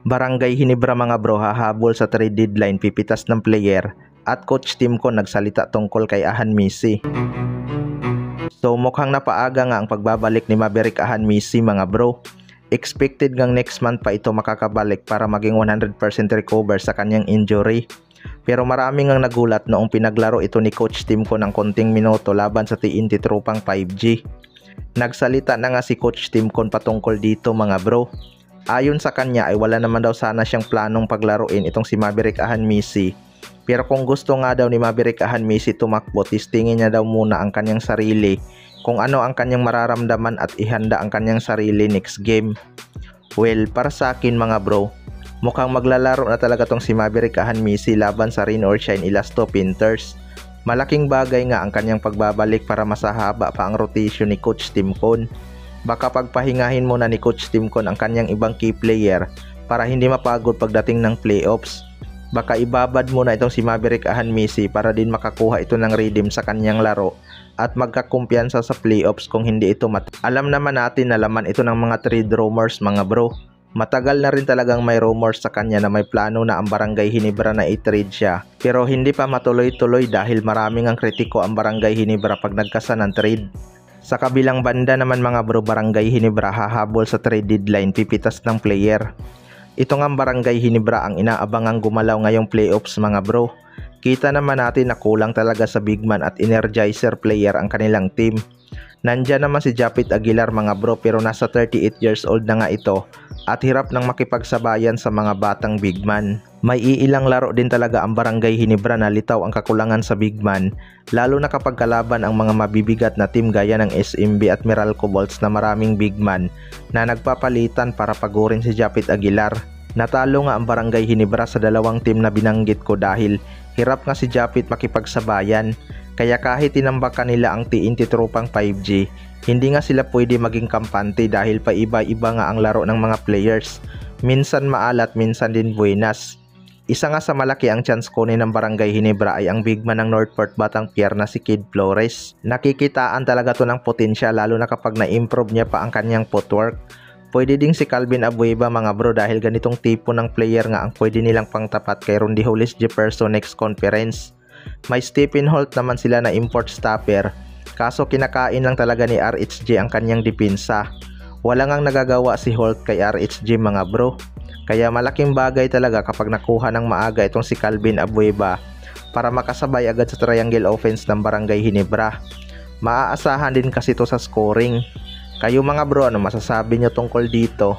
Barangay Ginebra mga bro, hahabol sa trade deadline, pipitas ng player, at Coach Timcon nagsalita tungkol kay Ahan Messi. So mukhang napaaga nga ang pagbabalik ni Maverick Ahan Messi mga bro. Expected ngang next month pa ito makakabalik para maging 100% recover sa kanyang injury. Pero marami ngang nagulat noong pinaglaro ito ni Coach Timcon ng konting minuto laban sa TNT tropang 5G. Nagsalita na nga si Coach Timcon patungkol dito mga bro. Ayon sa kanya ay wala naman daw sana siyang planong paglaruin itong si Maverick Ahan Messi. Pero kung gusto nga daw ni Maverick Ahan Messi tumakbo, testingin niya daw muna ang kanyang sarili kung ano ang kanyang mararamdaman at ihanda ang kanyang sarili next game. Well, para sa akin mga bro, mukhang maglalaro na talaga tong si Maverick Ahan Messi laban sa Rain or Shine Elasto Panthers. Malaking bagay nga ang kanyang pagbabalik para masahaba pa ang rotation ni Coach Timcon. Baka pagpahingahin muna ni Coach Timcon ang kanyang ibang key player para hindi mapagod pagdating ng playoffs. Baka ibabad muna itong si Maverick Ahan Messi para din makakuha ito ng rhythm sa kanyang laro at magkakumpiyansa sa playoffs kung hindi ito Alam naman natin na laman ito ng mga trade rumors mga bro. Matagal na rin talagang may rumors sa kanya na may plano na ang Barangay Ginebra na i-trade siya. Pero hindi pa matuloy-tuloy dahil maraming ang kritiko ang Barangay Ginebra pag nagkasa ng trade. Sa kabilang banda naman mga bro, Barangay Ginebra hahabol sa trade deadline, pipitas ng player. Ito nga Barangay Ginebra ang inaabangang gumalaw ngayong playoffs mga bro. Kita naman natin na kulang talaga sa big man at energizer player ang kanilang team. Nandyan naman si Japit Aguilar mga bro, pero nasa 38 years old na nga ito at hirap nang makipagsabayan sa mga batang big man. May iilang laro din talaga ang Barangay Ginebra na litaw ang kakulangan sa big man, lalo na kapag kalaban ang mga mabibigat na team gaya ng SMB at Meralco Bolts na maraming big man na nagpapalitan para pagurin si Japit Aguilar. Natalo nga ang Barangay Ginebra sa dalawang team na binanggit ko dahil hirap nga si Japit makipagsabayan. Kaya kahit tinambakan nila ang TNT tropang 5G, hindi nga sila pwede maging kampante dahil paiba-iba nga ang laro ng mga players. Minsan maalat, minsan din buenas. Isa nga sa malaki ang chance kunin ng Barangay Ginebra ay ang big man ng Northport Batang Pier na si Kid Flores. Nakikitaan talaga to ng potensyal lalo na kapag na-improve niya pa ang kanyang footwork. Pwede ding si Calvin Abueva mga bro dahil ganitong tipo ng player nga ang pwede nilang pangtapat kay Rondy Hollis Jefferson next conference. May Stephen Holt naman sila na import stopper, kaso kinakain lang talaga ni RHG ang kanyang depensa. Wala ngang nagagawa si Holt kay RHG mga bro. Kaya malaking bagay talaga kapag nakuha ng maaga itong si Calvin Abueva para makasabay agad sa triangle offense ng Barangay Ginebra. Maaasahan din kasi ito sa scoring. Kayo mga bro, ano masasabi nyo tungkol dito?